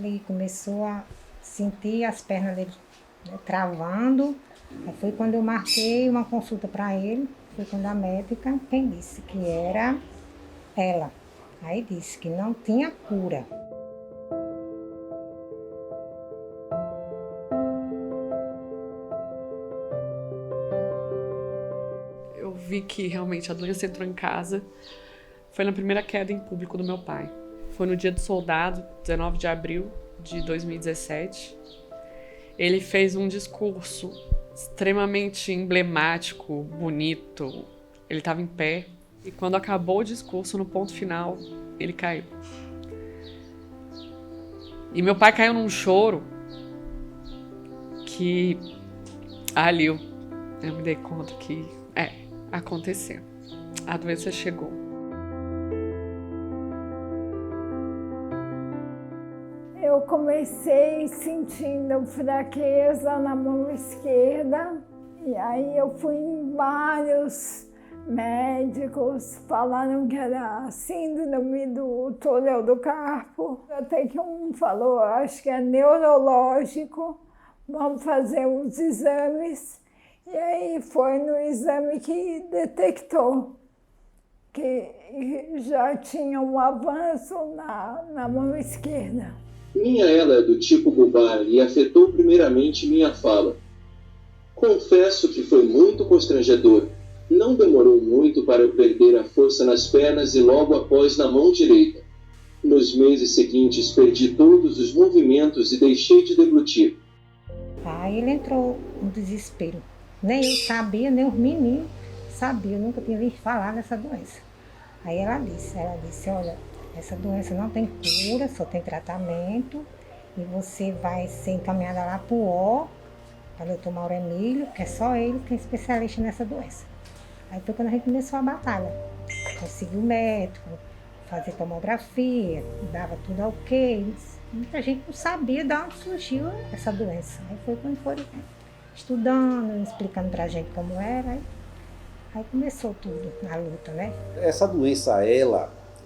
ele começou a sentir as pernas dele, né, travando. Aí foi quando eu marquei uma consulta para ele, foi quando a médica quem disse que era ela. Aí disse que não tinha cura. Eu vi que realmente a doença entrou em casa. Foi na primeira queda em público do meu pai. Foi no dia do soldado, 19 de abril de 2017. Ele fez um discurso extremamente emblemático, bonito. Ele estava em pé e quando acabou o discurso, no ponto final, ele caiu. E meu pai caiu num choro que ali eu me dei conta que aconteceu. A doença chegou. Eu comecei sentindo fraqueza na mão esquerda e aí eu fui em vários médicos, falaram que era síndrome do túnel do carpo. Até que um falou, acho que é neurológico, vamos fazer uns exames. E aí foi no exame que detectou que já tinha um avanço na mão esquerda. Minha ela é do tipo bulbar e afetou primeiramente minha fala. Confesso que foi muito constrangedor. Não demorou muito para eu perder a força nas pernas e logo após na mão direita. Nos meses seguintes perdi todos os movimentos e deixei de deglutir. Aí ele entrou no desespero. Nem eu sabia, nem os meninos sabiam, nunca tinha visto falar dessa doença. Aí ela disse, olha, essa doença não tem cura, só tem tratamento, e você vai ser encaminhada lá para o O, para o doutor Mauro Emílio, que é só ele que é especialista nessa doença. Aí foi quando a gente começou a batalha. Conseguiu o médico, fazer tomografia, dava tudo ok. Muita gente não sabia de onde surgiu essa doença. Aí foi quando foram estudando, explicando pra gente como era. Aí começou tudo, a luta, né? Essa doença,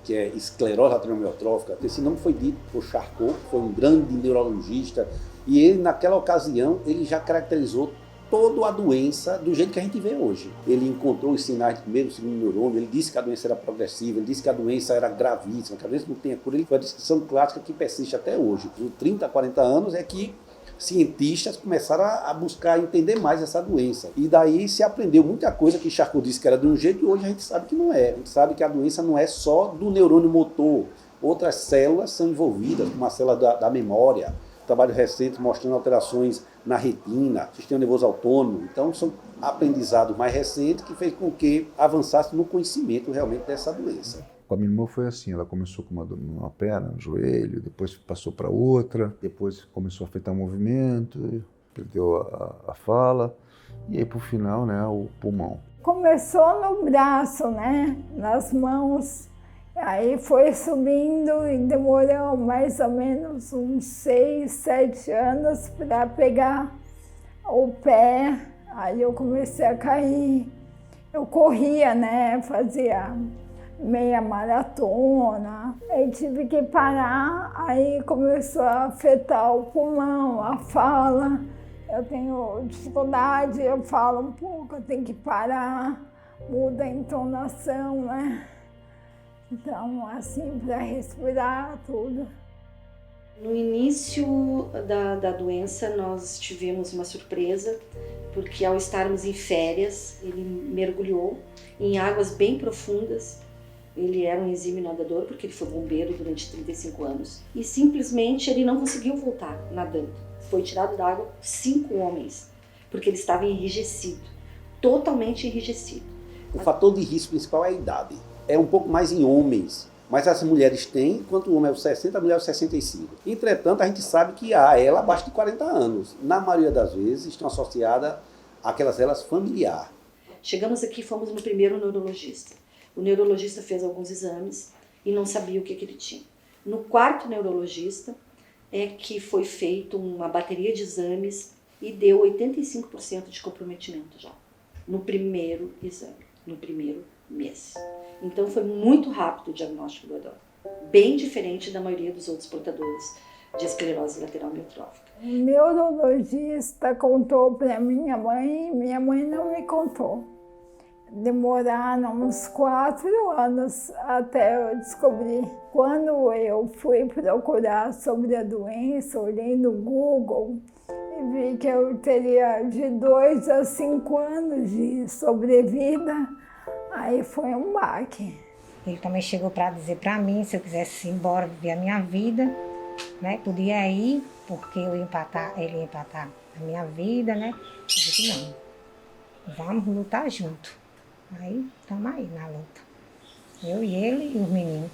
que é esclerose lateral amiotrófica, esse nome foi dito por Charcot, que foi um grande neurologista, e ele, naquela ocasião, ele já caracterizou toda a doença do jeito que a gente vê hoje. Ele encontrou os sinais de primeiro e segundo neurônio, ele disse que a doença era progressiva, ele disse que a doença era gravíssima, que a doença não tinha cura. Ele foi a descrição clássica que persiste até hoje. Por 30 a 40 anos é que cientistas começaram a buscar entender mais essa doença. E daí se aprendeu muita coisa que Charcot disse que era de um jeito e hoje a gente sabe que não é. A gente sabe que a doença não é só do neurônio motor. Outras células são envolvidas, como a célula da memória. Trabalho recente mostrando alterações na retina, sistema nervoso autônomo. Então, são aprendizados mais recentes que fez com que avançasse no conhecimento realmente dessa doença. Com a minha irmã foi assim, ela começou com uma dor numa perna, no joelho, depois passou para outra, depois começou a afetar o movimento, perdeu a fala, e aí, por final, né, o pulmão. Começou no braço, né, nas mãos. Aí foi subindo e demorou mais ou menos uns 6, 7 anos para pegar o pé. Aí eu comecei a cair. Eu corria, né? Fazia meia maratona. Aí tive que parar, aí começou a afetar o pulmão, a fala. Eu tenho dificuldade, eu falo um pouco, eu tenho que parar, muda a entonação, né? Então, assim, para respirar, tudo. No início da doença, nós tivemos uma surpresa, porque ao estarmos em férias, ele mergulhou em águas bem profundas. Ele era um exímio nadador, porque ele foi bombeiro durante 35 anos. E simplesmente ele não conseguiu voltar nadando. Foi tirado da água 5 homens, porque ele estava enrijecido, totalmente enrijecido. O fator de risco principal é a idade. É um pouco mais em homens, mas as mulheres têm, enquanto o homem é os 60, a mulher é os 65. Entretanto, a gente sabe que há ela abaixo de 40 anos. Na maioria das vezes, estão associadas àquelas elas familiares. Chegamos aqui, fomos no primeiro neurologista. O neurologista fez alguns exames e não sabia o que ele tinha. No quarto neurologista é que foi feita uma bateria de exames e deu 85% de comprometimento já. No primeiro exame, no primeiro mês. Então foi muito rápido o diagnóstico do Eduardo. Bem diferente da maioria dos outros portadores de esclerose lateral amiotrófica. O neurologista contou para minha mãe não me contou. Demoraram uns 4 anos até eu descobrir. Quando eu fui procurar sobre a doença, olhei no Google e vi que eu teria de 2 a 5 anos de sobrevida, aí foi um baque. Ele também chegou para dizer para mim, se eu quisesse ir embora, viver a minha vida, né, podia ir, porque ele ia empatar a minha vida, né? Eu disse, não, vamos lutar junto. Aí, estamos aí na luta. Eu e ele e os meninos.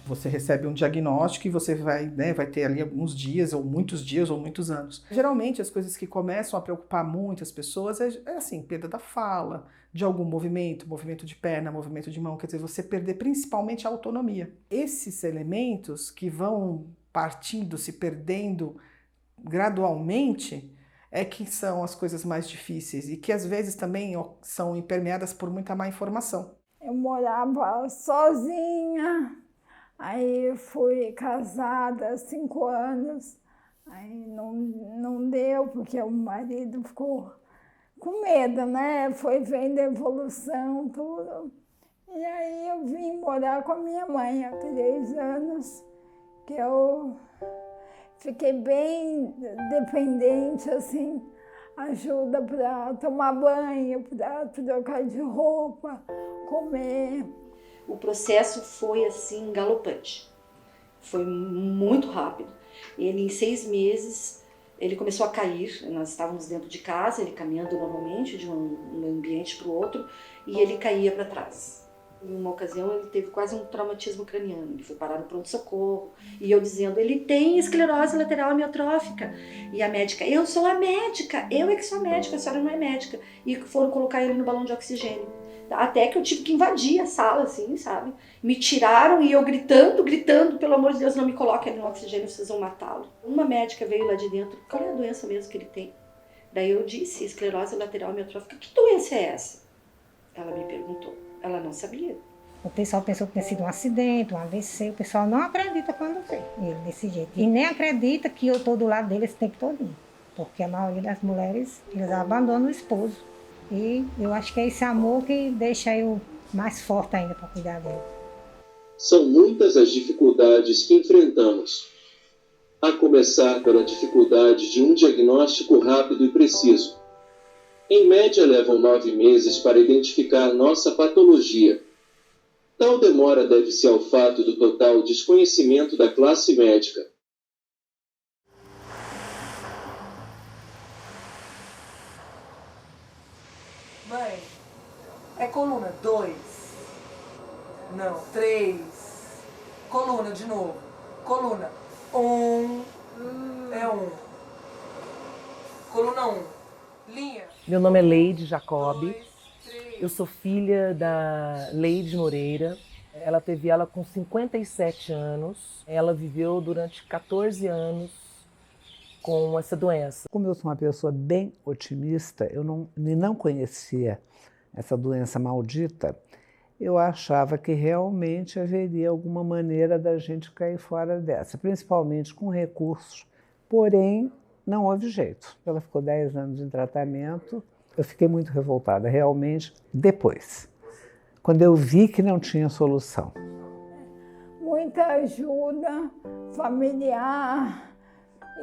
Você recebe um diagnóstico e você vai ter ali alguns dias, ou muitos anos. Geralmente, as coisas que começam a preocupar muitas pessoas é assim, perda da fala, de algum movimento de perna, movimento de mão, quer dizer, você perder principalmente a autonomia. Esses elementos que vão partindo, se perdendo gradualmente, é que são as coisas mais difíceis e que às vezes também são impermeadas por muita má informação. Eu morava sozinha, aí fui casada há 5 anos, aí não deu porque o marido ficou com medo, né? Foi vendo a evolução, tudo. E aí eu vim morar com a minha mãe há 3 anos, que eu fiquei bem dependente, assim, ajuda para tomar banho, para trocar de roupa, comer. O processo foi assim galopante, foi muito rápido. Ele em 6 meses, ele começou a cair, nós estávamos dentro de casa, ele caminhando normalmente de um ambiente para o outro, e ele caía para trás. Em uma ocasião ele teve quase um traumatismo craniano, ele foi parar no pronto-socorro, e eu dizendo, ele tem esclerose lateral amiotrófica. E a médica, eu sou a médica, eu é que sou a médica, a senhora não é médica. E foram colocar ele no balão de oxigênio. Até que eu tive que invadir a sala, assim, sabe? Me tiraram e eu gritando, pelo amor de Deus, não me coloquem no oxigênio, vocês vão matá-lo. Uma médica veio lá de dentro, qual é a doença mesmo que ele tem? Daí eu disse, esclerose lateral amiotrófica, que doença é essa? Ela me perguntou. Ela não sabia. O pessoal pensou que tinha sido um acidente, um AVC. O pessoal não acredita quando vê ele desse jeito. E nem acredita que eu estou do lado dele esse tempo todo. Porque a maioria das mulheres, eles abandonam o esposo. E eu acho que é esse amor que deixa eu mais forte ainda para cuidar dele. São muitas as dificuldades que enfrentamos. A começar pela dificuldade de um diagnóstico rápido e preciso. Em média, levam 9 meses para identificar nossa patologia. Tal demora deve-se ao fato do total desconhecimento da classe médica. Mãe, é coluna 2. Não, 3. Coluna de novo. Coluna 1. É 1. Coluna 1. Linha. Meu nome é Leide Jacob, eu sou filha da Leide Moreira. Ela teve ela com 57 anos, ela viveu durante 14 anos com essa doença. Como eu sou uma pessoa bem otimista, eu não conhecia essa doença maldita, eu achava que realmente haveria alguma maneira da gente cair fora dessa, principalmente com recursos, porém não houve jeito. Ela ficou 10 anos em tratamento. Eu fiquei muito revoltada, realmente, depois, quando eu vi que não tinha solução. Muita ajuda familiar,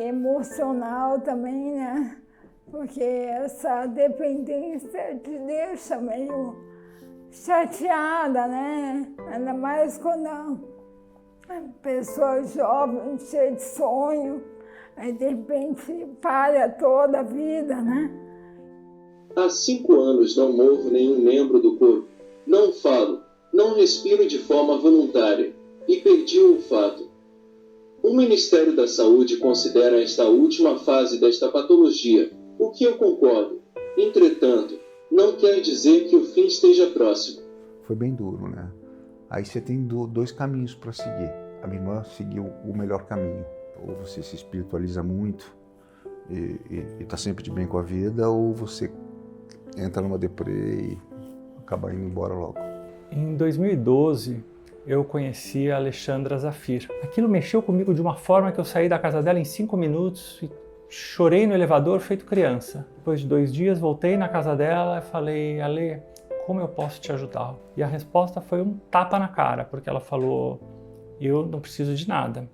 emocional também, né? Porque essa dependência te deixa meio chateada, né? Ainda mais quando a pessoa jovem, cheia de sonho, aí de repente para toda a vida, né? Há 5 anos não movo nenhum membro do corpo. Não falo, não respiro de forma voluntária e perdi o olfato. O Ministério da Saúde considera esta última fase desta patologia, o que eu concordo. Entretanto, não quer dizer que o fim esteja próximo. Foi bem duro, né? Aí você tem 2 caminhos para seguir. A minha irmã seguiu o melhor caminho. Ou você se espiritualiza muito e está sempre de bem com a vida, ou você entra numa deprê e acaba indo embora logo. Em 2012, eu conheci a Alexandra Zafir. Aquilo mexeu comigo de uma forma que eu saí da casa dela em 5 minutos e chorei no elevador feito criança. Depois de 2 dias, voltei na casa dela e falei: Ale, como eu posso te ajudar? E a resposta foi um tapa na cara, porque ela falou: eu não preciso de nada.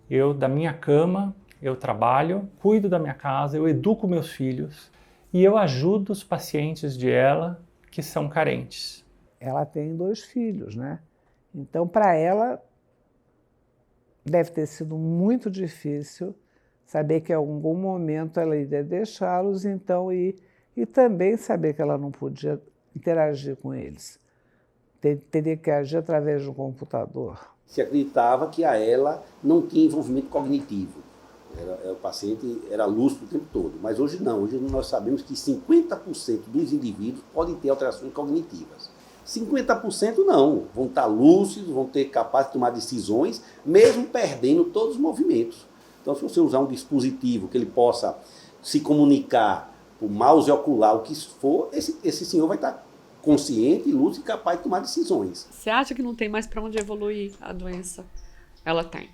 Eu, da minha cama, eu trabalho, cuido da minha casa, eu educo meus filhos e eu ajudo os pacientes de ela que são carentes. Ela tem 2 filhos, né? Então, para ela, deve ter sido muito difícil saber que em algum momento ela iria deixá-los, então, e também saber que ela não podia interagir com eles. Teria que agir através de um computador. Se acreditava que a ela não tinha envolvimento cognitivo. O paciente era lúcido o tempo todo, mas hoje não. Hoje nós sabemos que 50% dos indivíduos podem ter alterações cognitivas. 50% não, vão estar lúcidos, vão ter capaz de tomar decisões, mesmo perdendo todos os movimentos. Então, se você usar um dispositivo que ele possa se comunicar por mouse ocular, o que for, esse senhor vai estar consciente, lúcido e capaz de tomar decisões. Você acha que não tem mais para onde evoluir a doença? Ela tem.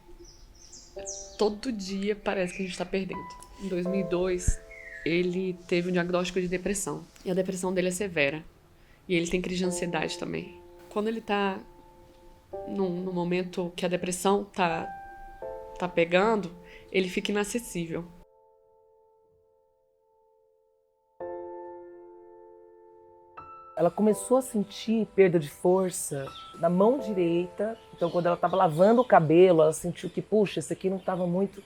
Todo dia parece que a gente está perdendo. Em 2002, ele teve um diagnóstico de depressão. E a depressão dele é severa. E ele tem crise de ansiedade também. Quando ele tá no momento que a depressão tá pegando, ele fica inacessível. Ela começou a sentir perda de força na mão direita. Então, quando ela estava lavando o cabelo, ela sentiu que, puxa, esse aqui não estava muito,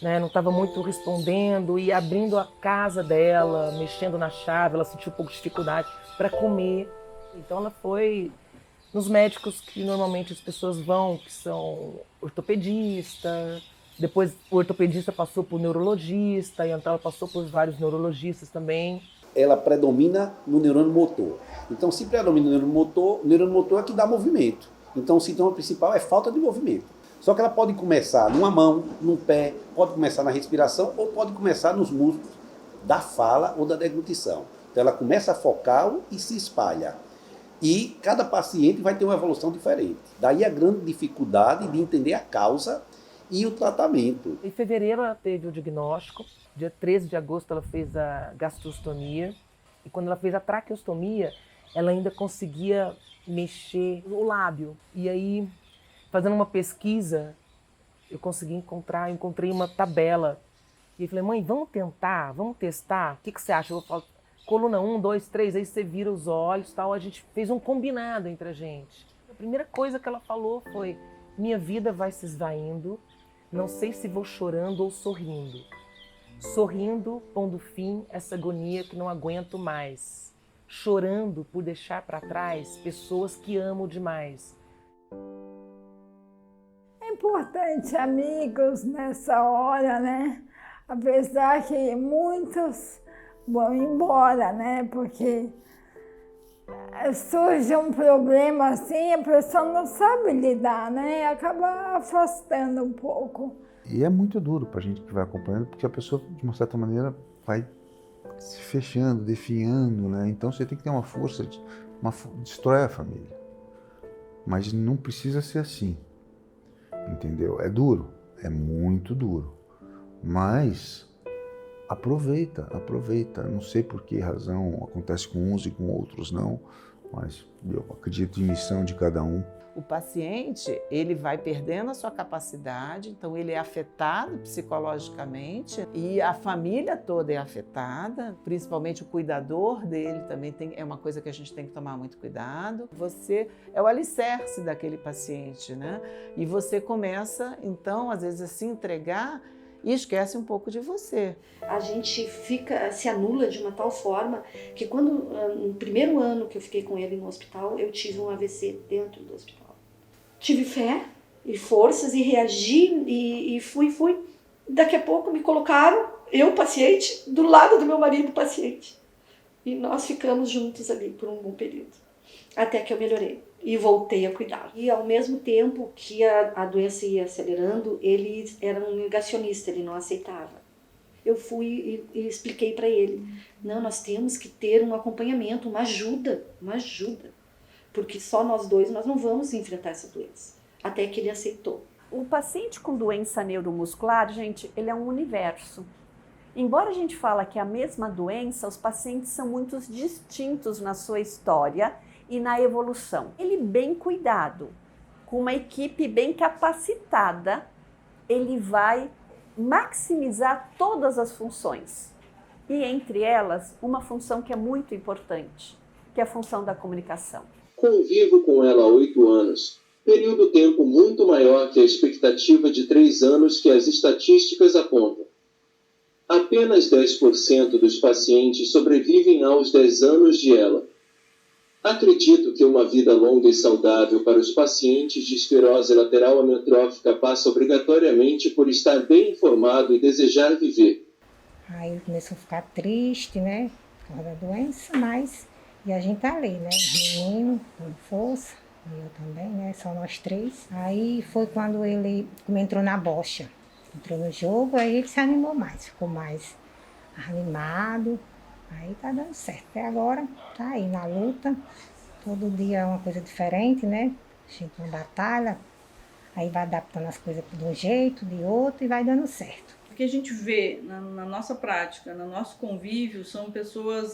né, não estava muito respondendo. E abrindo a casa dela, mexendo na chave, ela sentiu um pouco de dificuldade para comer. Então, ela foi nos médicos que normalmente as pessoas vão, que são ortopedista. Depois, o ortopedista passou por neurologista, e então ela passou por vários neurologistas também. Ela predomina no neurônio motor. Então, se predomina no neurônio motor é que dá movimento. Então, o sintoma principal é falta de movimento. Só que ela pode começar numa mão, num pé, pode começar na respiração ou pode começar nos músculos da fala ou da deglutição. Então, ela começa focal e se espalha. E cada paciente vai ter uma evolução diferente. Daí a grande dificuldade de entender a causa e o tratamento. Em fevereiro ela teve o diagnóstico, dia 13 de agosto ela fez a gastrostomia, e quando ela fez a traqueostomia, ela ainda conseguia mexer o lábio. E aí, fazendo uma pesquisa, eu encontrei uma tabela. E eu falei: mãe, vamos tentar, vamos testar? O que você acha? Eu falo: coluna 1, 2, 3, aí você vira os olhos, tal. A gente fez um combinado entre a gente. A primeira coisa que ela falou foi: minha vida vai se esvaindo, não sei se vou chorando ou sorrindo. Sorrindo, pondo fim a essa agonia que não aguento mais. Chorando por deixar para trás pessoas que amo demais. É importante, amigos, nessa hora, né? Apesar que muitos vão embora, né? Porque surge um problema assim, a pessoa não sabe lidar, né? Acaba afastando um pouco. E é muito duro para a gente que vai acompanhando, porque a pessoa, de uma certa maneira, vai se fechando, definhando, né? Então você tem que ter uma força, destrói a família. Mas não precisa ser assim, entendeu? É duro, é muito duro. Mas aproveita. Não sei por que razão acontece com uns e com outros não, mas eu acredito em missão de cada um. O paciente, ele vai perdendo a sua capacidade, então ele é afetado psicologicamente e a família toda é afetada, principalmente o cuidador dele também é uma coisa que a gente tem que tomar muito cuidado. Você é o alicerce daquele paciente, né? E você começa, então, às vezes, a se entregar e esquece um pouco de você. A gente se anula de uma tal forma que quando, no primeiro ano que eu fiquei com ele no hospital, eu tive um AVC dentro do hospital. Tive fé e forças e reagi e fui. Daqui a pouco me colocaram, eu paciente, do lado do meu marido paciente. E nós ficamos juntos ali por um bom período. Até que eu melhorei e voltei a cuidar. E ao mesmo tempo que a doença ia acelerando, ele era um negacionista, ele não aceitava. eu fui e expliquei para ele, não, nós temos que ter um acompanhamento, uma ajuda, porque só nós dois nós não vamos enfrentar essa doença, até que ele aceitou. O paciente com doença neuromuscular, gente, ele é um universo. Embora a gente fale que é a mesma doença, os pacientes são muito distintos na sua história e na evolução. Ele bem cuidado, com uma equipe bem capacitada, ele vai maximizar todas as funções. E entre elas, uma função que é muito importante, que é a função da comunicação. Convivo com ela há 8 anos, período tempo muito maior que a expectativa de 3 anos que as estatísticas apontam. Apenas 10% dos pacientes sobrevivem aos 10 anos de ela. Acredito que uma vida longa e saudável para os pacientes de esclerose lateral amiotrófica passa obrigatoriamente por estar bem informado e desejar viver. Aí ele começou a ficar triste, né, por causa da doença, mas e a gente tá ali, né, o menino com força, e eu também, né, só nós 3. Aí foi quando ele entrou na bocha. Entrou no jogo, aí ele se animou mais, ficou mais animado, aí tá dando certo. Até agora tá aí na luta, todo dia é uma coisa diferente, né? A gente não batalha, aí vai adaptando as coisas de um jeito, de outro e vai dando certo. O que a gente vê na nossa prática, no nosso convívio, são pessoas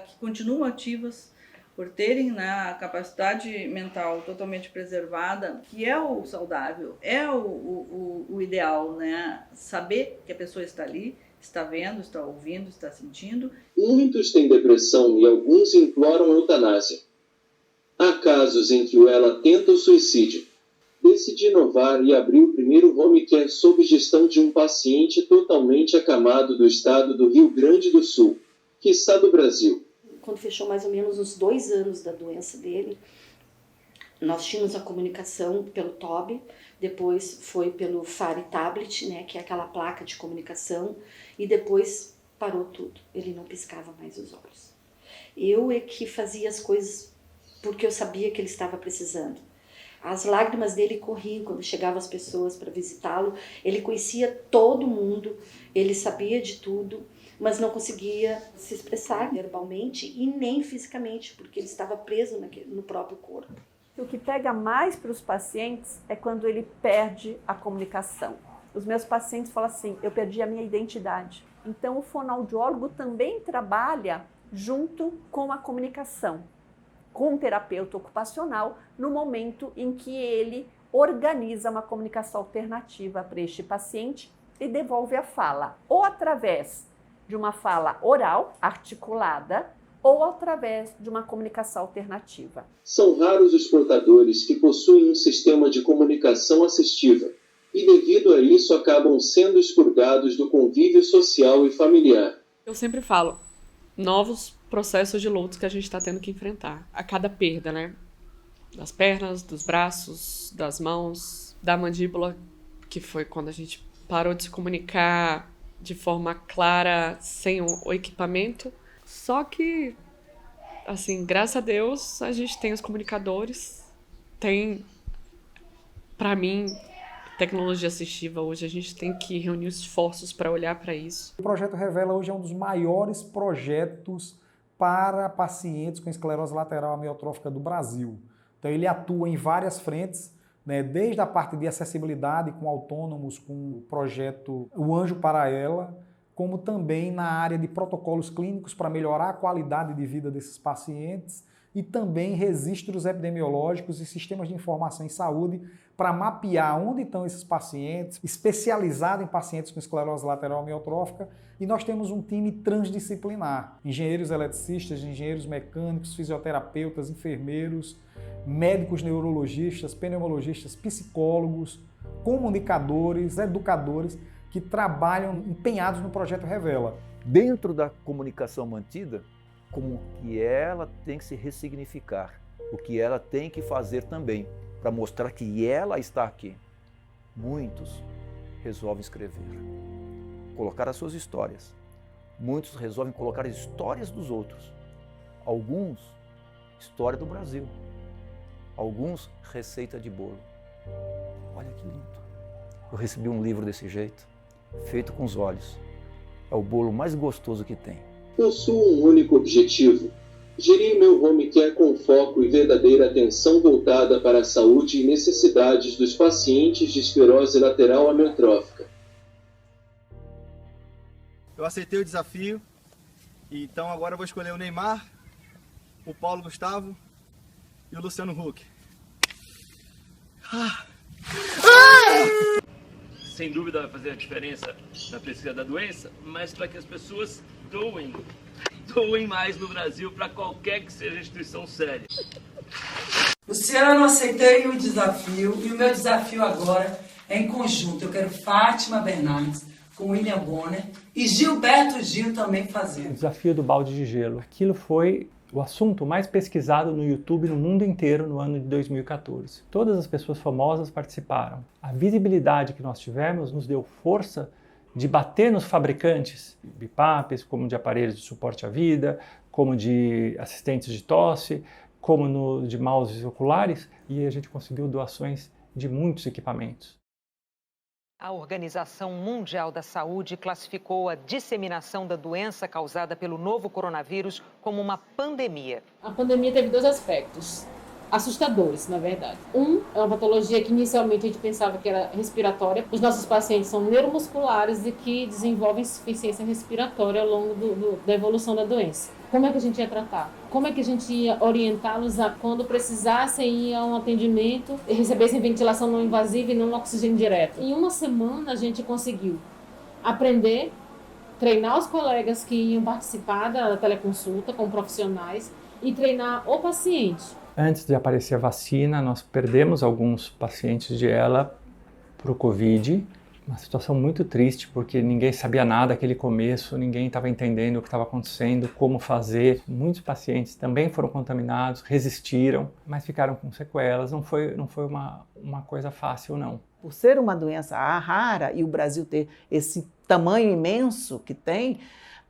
que continuam ativas, por terem, né, a capacidade mental totalmente preservada, que é o saudável, é o ideal, né? Saber que a pessoa está ali, está vendo, está ouvindo, está sentindo. Muitos têm depressão e alguns imploram eutanásia. Há casos em que ela tenta o suicídio. Decidi inovar e abri o primeiro home care sob gestão de um paciente totalmente acamado do estado do Rio Grande do Sul, quiçá do Brasil. Quando fechou mais ou menos uns 2 anos da doença dele, nós tínhamos a comunicação pelo TOB, depois foi pelo Fare Tablet, né, que é aquela placa de comunicação, e depois parou tudo, ele não piscava mais os olhos. Eu é que fazia as coisas porque eu sabia que ele estava precisando. As lágrimas dele corriam quando chegavam as pessoas para visitá-lo, ele conhecia todo mundo, ele sabia de tudo, mas não conseguia se expressar verbalmente e nem fisicamente, porque ele estava preso no próprio corpo. O que pega mais para os pacientes é quando ele perde a comunicação. Os meus pacientes falam assim, eu perdi a minha identidade. Então o fonoaudiólogo também trabalha junto com a comunicação, com o terapeuta ocupacional, no momento em que ele organiza uma comunicação alternativa para este paciente e devolve a fala, ou através de uma fala oral, articulada, ou através de uma comunicação alternativa. São raros os portadores que possuem um sistema de comunicação assistiva e, devido a isso, acabam sendo expurgados do convívio social e familiar. Eu sempre falo, novos processos de luto que a gente está tendo que enfrentar. A cada perda, né? Das pernas, dos braços, das mãos, da mandíbula, que foi quando a gente parou de se comunicar de forma clara, sem o equipamento. Só que, assim, graças a Deus, a gente tem os comunicadores, tem, para mim, tecnologia assistiva. Hoje a gente tem que reunir esforços para olhar para isso. O Projeto Revela hoje é um dos maiores projetos para pacientes com esclerose lateral amiotrófica do Brasil. Então ele atua em várias frentes, né, desde a parte de acessibilidade com autônomos, com o projeto O Anjo para Ela, como também na área de protocolos clínicos para melhorar a qualidade de vida desses pacientes e também registros epidemiológicos e sistemas de informação em saúde para mapear onde estão esses pacientes, especializado em pacientes com esclerose lateral amiotrófica, e nós temos um time transdisciplinar, engenheiros eletricistas, engenheiros mecânicos, fisioterapeutas, enfermeiros, médicos neurologistas, pneumologistas, psicólogos, comunicadores, educadores, que trabalham empenhados no Projeto Revela. Dentro da comunicação mantida, como que ela tem que se ressignificar, o que ela tem que fazer também, para mostrar que ela está aqui. Muitos resolvem escrever, colocar as suas histórias. Muitos resolvem colocar as histórias dos outros. Alguns, história do Brasil. Alguns, receita de bolo. Olha que lindo. Eu recebi um livro desse jeito, feito com os olhos. é o bolo mais gostoso que tem. Possuo um único objetivo: gerir meu home care com foco e verdadeira atenção voltada para a saúde e necessidades dos pacientes de esclerose lateral amiotrófica. Eu aceitei o desafio, então agora eu vou escolher o Neymar, o Paulo Gustavo e o Luciano Huck. Sem dúvida vai fazer a diferença na pesquisa da doença, mas para que as pessoas doem mais no Brasil para qualquer que seja a instituição séria. Luciano, aceitei o desafio e o meu desafio agora é em conjunto. Eu quero Fátima Bernardes com William Bonner e Gilberto Gil também fazendo. O desafio do balde de gelo. Aquilo foi o assunto mais pesquisado no YouTube no mundo inteiro no ano de 2014. Todas as pessoas famosas participaram. A visibilidade que nós tivemos nos deu força de bater nos fabricantes de BIPAPs, como de aparelhos de suporte à vida, como de assistentes de tosse, como de mouses oculares, e a gente conseguiu doações de muitos equipamentos. A Organização Mundial da Saúde classificou a disseminação da doença causada pelo novo coronavírus como uma pandemia. A pandemia teve dois aspectos assustadores, na verdade. Um é uma patologia que inicialmente a gente pensava que era respiratória. Os nossos pacientes são neuromusculares e que desenvolvem insuficiência respiratória ao longo da evolução da doença. Como é que a gente ia tratar? Como é que a gente ia orientá-los a, quando precisassem ir a um atendimento, e recebessem ventilação não invasiva e não oxigênio direto? Em uma semana a gente conseguiu aprender, treinar os colegas que iam participar da teleconsulta com profissionais e treinar o paciente. Antes de aparecer a vacina, nós perdemos alguns pacientes de ELA para o Covid. Uma situação muito triste, porque ninguém sabia nada naquele começo, ninguém estava entendendo o que estava acontecendo, como fazer. Muitos pacientes também foram contaminados, resistiram, mas ficaram com sequelas. Não foi uma coisa fácil, não. Por ser uma doença rara e o Brasil ter esse tamanho imenso que tem,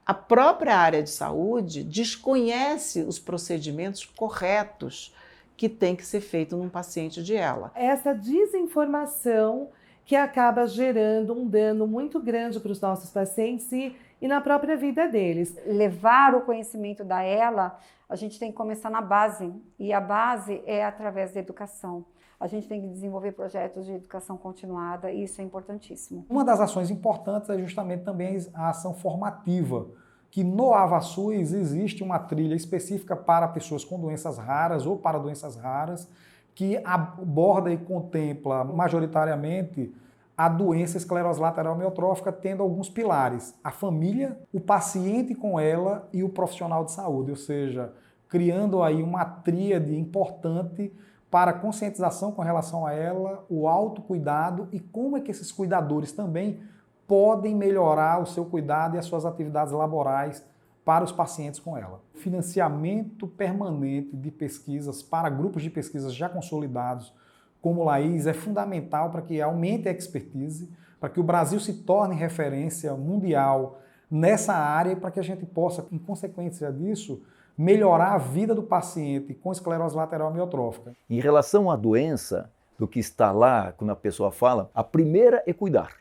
a própria área de saúde desconhece os procedimentos corretos que tem que ser feito num paciente de ELA. Essa desinformação que acaba gerando um dano muito grande para os nossos pacientes e na própria vida deles. Levar o conhecimento da ELA, a gente tem que começar na base, e a base é através da educação. A gente tem que desenvolver projetos de educação continuada e isso é importantíssimo. Uma das ações importantes é justamente também a ação formativa, que no AvaSUS existe uma trilha específica para pessoas com doenças raras ou para doenças raras, que aborda e contempla majoritariamente a doença esclerose lateral amiotrófica, tendo alguns pilares: a família, o paciente com ela e o profissional de saúde, ou seja, criando aí uma tríade importante para a conscientização com relação a ela, o autocuidado e como é que esses cuidadores também podem melhorar o seu cuidado e as suas atividades laborais para os pacientes com ela. Financiamento permanente de pesquisas para grupos de pesquisas já consolidados, como o LAIS, é fundamental para que aumente a expertise, para que o Brasil se torne referência mundial nessa área e para que a gente possa, em consequência disso, melhorar a vida do paciente com esclerose lateral amiotrófica. Em relação à doença, do que está lá, quando a pessoa fala, a primeira é cuidar.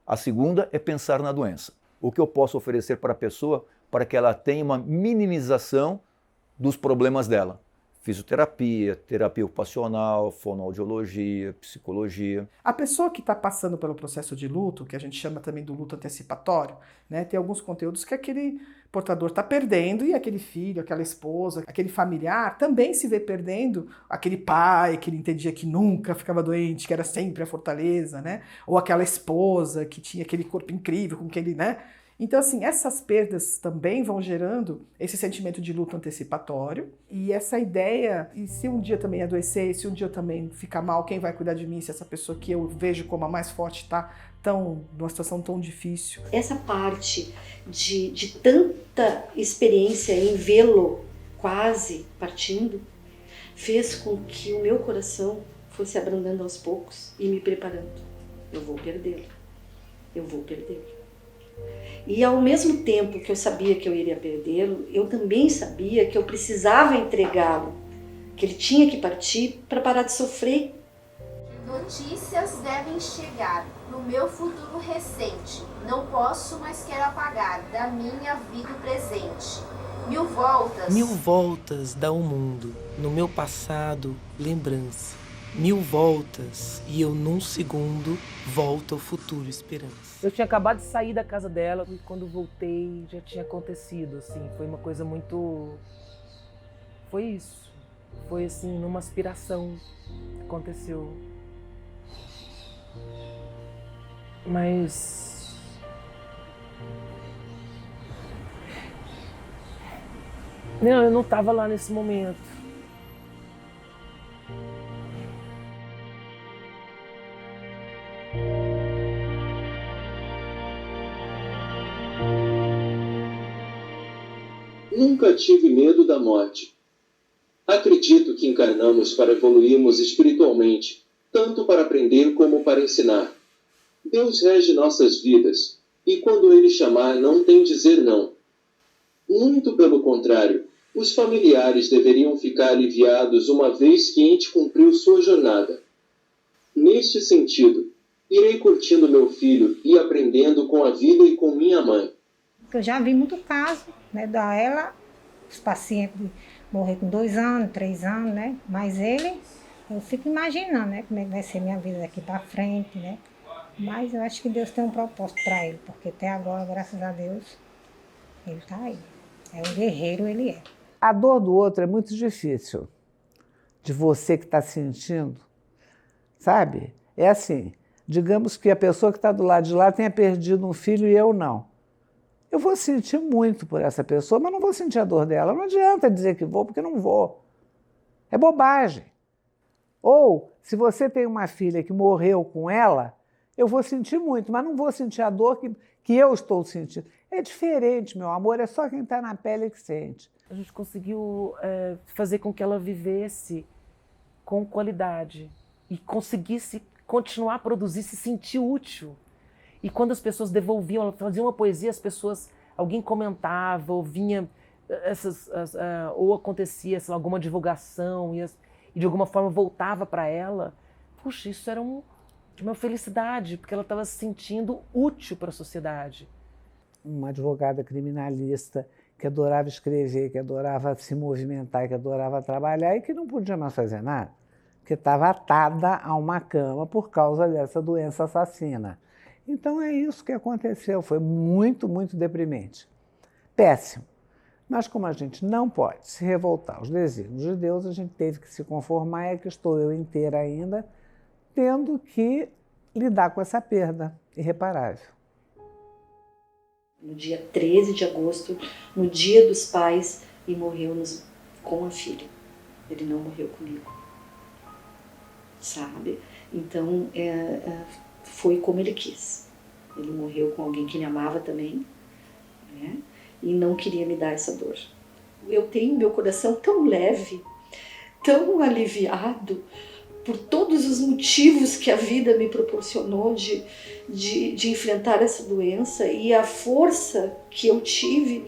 A segunda é pensar na doença. O que eu posso oferecer para a pessoa para que ela tenha uma minimização dos problemas dela. Fisioterapia, terapia ocupacional, fonoaudiologia, psicologia. A pessoa que está passando pelo processo de luto, que a gente chama também do luto antecipatório, né, tem alguns conteúdos que aquele portador está perdendo e aquele filho, aquela esposa, aquele familiar também se vê perdendo, aquele pai que ele entendia que nunca ficava doente, que era sempre a fortaleza, né? Ou aquela esposa que tinha aquele corpo incrível com aquele, né? Então, assim, essas perdas também vão gerando esse sentimento de luto antecipatório e essa ideia, e se um dia também adoecer, se um dia eu também ficar mal, quem vai cuidar de mim se essa pessoa que eu vejo como a mais forte está numa situação tão difícil? Essa parte de tanta experiência em vê-lo quase partindo fez com que o meu coração fosse abrandando aos poucos e me preparando. Eu vou perdê-lo. Eu vou perdê-lo. E ao mesmo tempo que eu sabia que eu iria perdê-lo, eu também sabia que eu precisava entregá-lo, que ele tinha que partir para parar de sofrer. Notícias devem chegar, no meu futuro recente. Não posso, mas quero apagar da minha vida o presente. 1000 voltas. 1000 voltas dá o mundo. No meu passado, lembrança. 1000 voltas e eu num segundo volto ao futuro esperança. Eu tinha acabado de sair da casa dela e quando voltei já tinha acontecido, assim, foi uma coisa muito... Foi isso. Foi assim, numa aspiração que aconteceu. Mas... Não, eu não estava lá nesse momento. Nunca tive medo da morte. Acredito que encarnamos para evoluirmos espiritualmente, tanto para aprender como para ensinar. Deus rege nossas vidas, e quando Ele chamar, não tem dizer não. Muito pelo contrário, os familiares deveriam ficar aliviados uma vez que ente cumpriu sua jornada. Neste sentido, irei curtindo meu filho e aprendendo com a vida e com minha mãe. Eu já vi muito caso, né, da ela, os pacientes morrer com 2 anos, 3 anos, né? Mas ele, eu fico imaginando, né, como é que vai ser minha vida daqui para frente, né? Mas eu acho que Deus tem um propósito para ele, porque até agora, graças a Deus, ele está aí. É um guerreiro, ele é. A dor do outro é muito difícil, de você que está sentindo, sabe? É assim, digamos que a pessoa que está do lado de lá tenha perdido um filho e eu não. Eu vou sentir muito por essa pessoa, mas não vou sentir a dor dela. Não adianta dizer que vou, porque não vou. É bobagem. Ou, se você tem uma filha que morreu com ela, eu vou sentir muito, mas não vou sentir a dor que eu estou sentindo. É diferente, meu amor, é só quem está na pele que sente. A gente conseguiu fazer com que ela vivesse com qualidade e conseguisse continuar a produzir, se sentir útil. E quando as pessoas devolviam, ela fazia uma poesia, as pessoas, alguém comentava, ou vinha, ou acontecia sei lá, alguma divulgação, e de alguma forma voltava para ela. Puxa, isso era uma felicidade, porque ela estava se sentindo útil para a sociedade. Uma advogada criminalista que adorava escrever, que adorava se movimentar, que adorava trabalhar e que não podia mais fazer nada, porque estava atada a uma cama por causa dessa doença assassina. Então é isso que aconteceu, foi muito, muito deprimente. Péssimo. Mas como a gente não pode se revoltar aos desígnios de Deus, a gente teve que se conformar, e aqui estou eu inteira ainda, tendo que lidar com essa perda irreparável. No dia 13 de agosto, no dia dos pais, e morreu com a filha. Ele não morreu comigo. Sabe? Então, foi como ele quis. Ele morreu com alguém que ele amava também, né? E não queria me dar essa dor. Eu tenho meu coração tão leve, tão aliviado, por todos os motivos que a vida me proporcionou de enfrentar essa doença, e a força que eu tive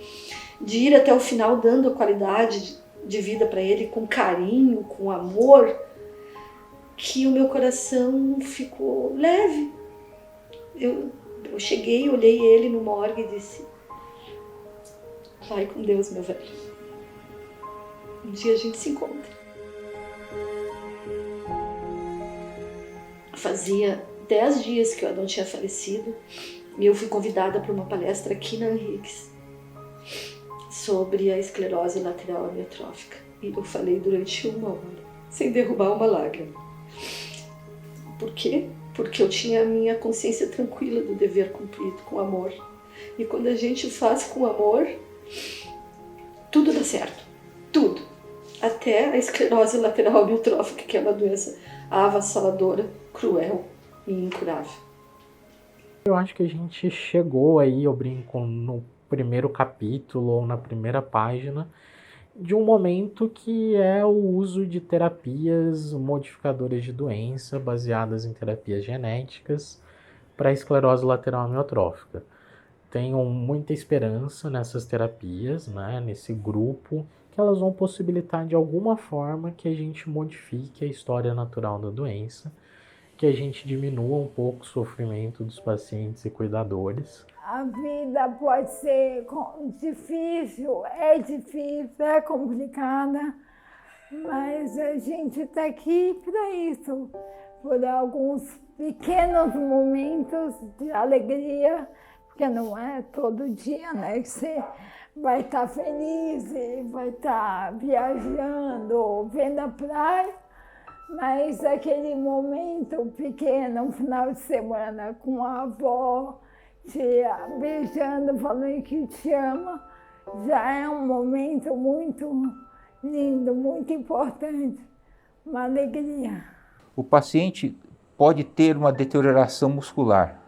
de ir até o final dando a qualidade de vida para ele, com carinho, com amor, que o meu coração ficou leve. Eu cheguei, olhei ele no morgue e disse: vai com Deus, meu velho. Um dia a gente se encontra. Fazia 10 dias que o Adão tinha falecido e eu fui convidada para uma palestra aqui na Henriques sobre a esclerose lateral amiotrófica. E eu falei durante 1 hora, sem derrubar uma lágrima. Por quê? Porque eu tinha a minha consciência tranquila do dever cumprido com amor. E quando a gente faz com amor, tudo dá certo. Tudo. Até a esclerose lateral amiotrófica, que é uma doença avassaladora, cruel e incurável. Eu acho que a gente chegou aí, eu brinco, no primeiro capítulo ou na primeira página, de um momento que é o uso de terapias modificadoras de doença baseadas em terapias genéticas para a esclerose lateral amiotrófica. Tenho muita esperança nessas terapias, né, nesse grupo, que elas vão possibilitar de alguma forma que a gente modifique a história natural da doença que a gente diminua um pouco o sofrimento dos pacientes e cuidadores. A vida pode ser difícil, é complicada, mas a gente está aqui para isso, por alguns pequenos momentos de alegria, porque não é todo dia, né, que você vai estar feliz e vai estar viajando, vendo a praia, mas aquele momento pequeno, um final de semana com a avó, te beijando, falando que te ama, já é um momento muito lindo, muito importante, uma alegria. O paciente pode ter uma deterioração muscular,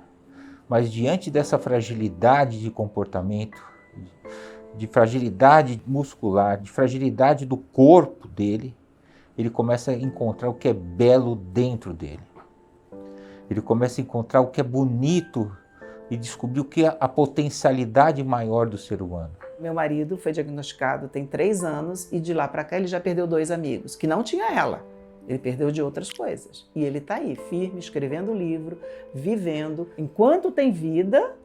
mas diante dessa fragilidade de comportamento, de fragilidade muscular, de fragilidade do corpo dele, ele começa a encontrar o que é belo dentro dele. Ele começa a encontrar o que é bonito e descobrir o que é a potencialidade maior do ser humano. Meu marido foi diagnosticado tem 3 anos e de lá para cá ele já perdeu 2 amigos, que não tinha ela. Ele perdeu de outras coisas. E ele está aí, firme, escrevendo livro, vivendo. Enquanto tem vida,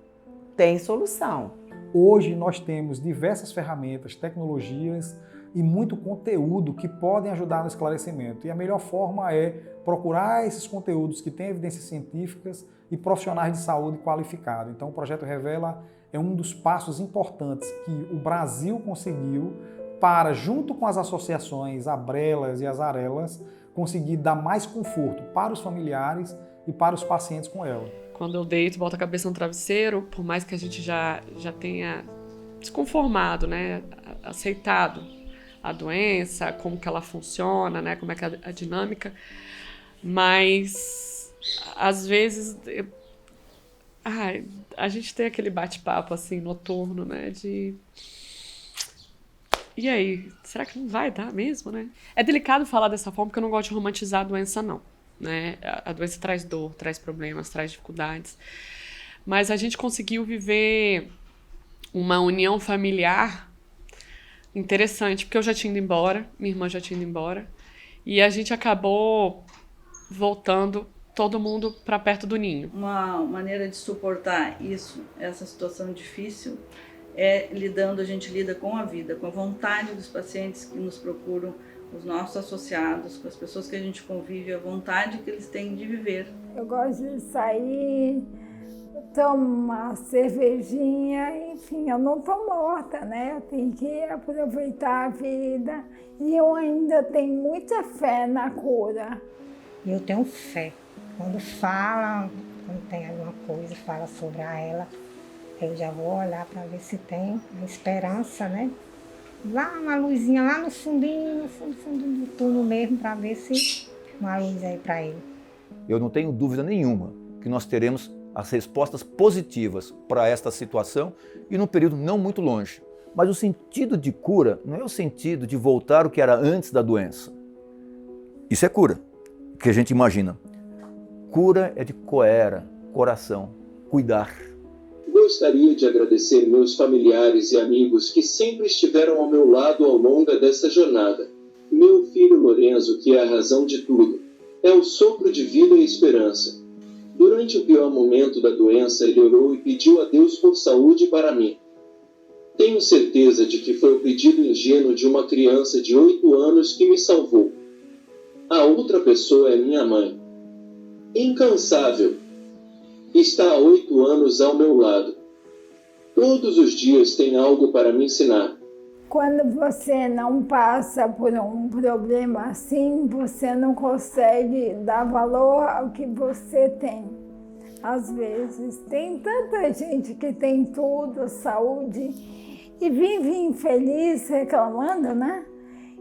tem solução. Hoje nós temos diversas ferramentas, tecnologias e muito conteúdo que podem ajudar no esclarecimento. E a melhor forma é procurar esses conteúdos que têm evidências científicas e profissionais de saúde qualificados. Então o Projeto Revela é um dos passos importantes que o Brasil conseguiu para, junto com as associações Abrelas e Azarelas, conseguir dar mais conforto para os familiares e para os pacientes com ela. Quando eu deito, boto a cabeça no travesseiro, por mais que a gente já tenha se conformado, né, aceitado a doença, como que ela funciona, né, como é que é a dinâmica, mas às vezes a gente tem aquele bate-papo assim noturno, né, de e aí, será que não vai dar mesmo, né? É delicado falar dessa forma porque eu não gosto de romantizar a doença, não. Né? A doença traz dor, traz problemas, traz dificuldades. Mas a gente conseguiu viver uma união familiar interessante, porque eu já tinha ido embora, minha irmã já tinha ido embora, e a gente acabou voltando todo mundo para perto do ninho. Uma maneira de suportar isso, essa situação difícil, a gente lida com a vida, com a vontade dos pacientes que nos procuram, os nossos associados, com as pessoas que a gente convive, a vontade que eles têm de viver. Eu gosto de sair, tomo uma cervejinha, enfim, eu não estou morta, né? Eu tenho que aproveitar a vida e eu ainda tenho muita fé na cura. Eu tenho fé. Quando tem alguma coisa, fala sobre ela, eu já vou olhar para ver se tem a esperança, né? Lá uma luzinha, lá no fundinho, no fundo do túnel mesmo, para ver se uma luz aí para ele. Eu não tenho dúvida nenhuma que nós teremos as respostas positivas para esta situação e num período não muito longe. Mas o sentido de cura não é o sentido de voltar ao que era antes da doença. Isso é cura, que a gente imagina. Cura é de coração, cuidar. Gostaria de agradecer meus familiares e amigos que sempre estiveram ao meu lado ao longo dessa jornada. Meu filho Lorenzo, que é a razão de tudo, é o sopro de vida e esperança. Durante o pior momento da doença, ele orou e pediu a Deus por saúde para mim. Tenho certeza de que foi o pedido ingênuo de uma criança de 8 anos que me salvou. A outra pessoa é minha mãe. Incansável. Está há 8 anos ao meu lado. Todos os dias tem algo para me ensinar. Quando você não passa por um problema assim, você não consegue dar valor ao que você tem. Às vezes, tem tanta gente que tem tudo, saúde, e vive infeliz reclamando, né?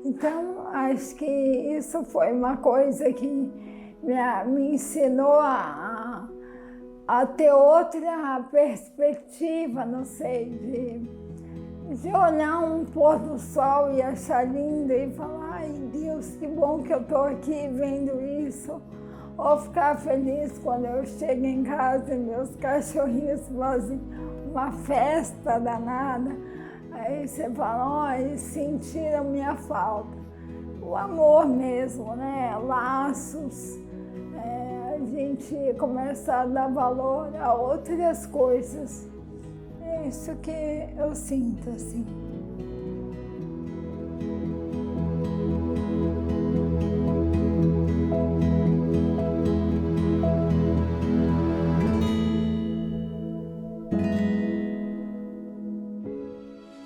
Então, acho que isso foi uma coisa que me ensinou a ter outra perspectiva, não sei, de olhar um pôr do sol e achar lindo e falar, ai Deus, que bom que eu estou aqui vendo isso. Ou ficar feliz quando eu chego em casa e meus cachorrinhos fazem uma festa danada. Aí você fala, ó, eles sentiram minha falta. O amor mesmo, né? Laços. A gente começa a dar valor a outras coisas. É isso que eu sinto, assim.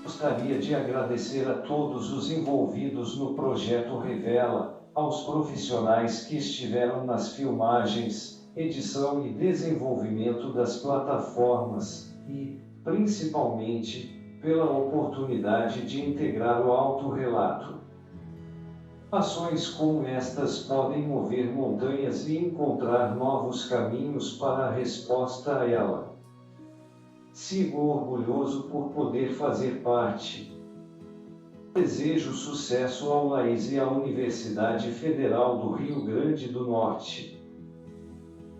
Gostaria de agradecer a todos os envolvidos no projeto Revela, aos profissionais que estiveram nas filmagens, edição e desenvolvimento das plataformas e, principalmente, pela oportunidade de integrar o autorrelato. Ações como estas podem mover montanhas e encontrar novos caminhos para a resposta a ela. Sigo orgulhoso por poder fazer parte. Desejo sucesso ao Laís e à Universidade Federal do Rio Grande do Norte.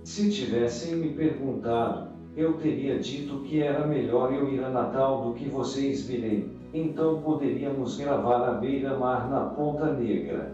Se tivessem me perguntado, eu teria dito que era melhor eu ir a Natal do que vocês virem, então poderíamos gravar à beira-mar na Ponta Negra.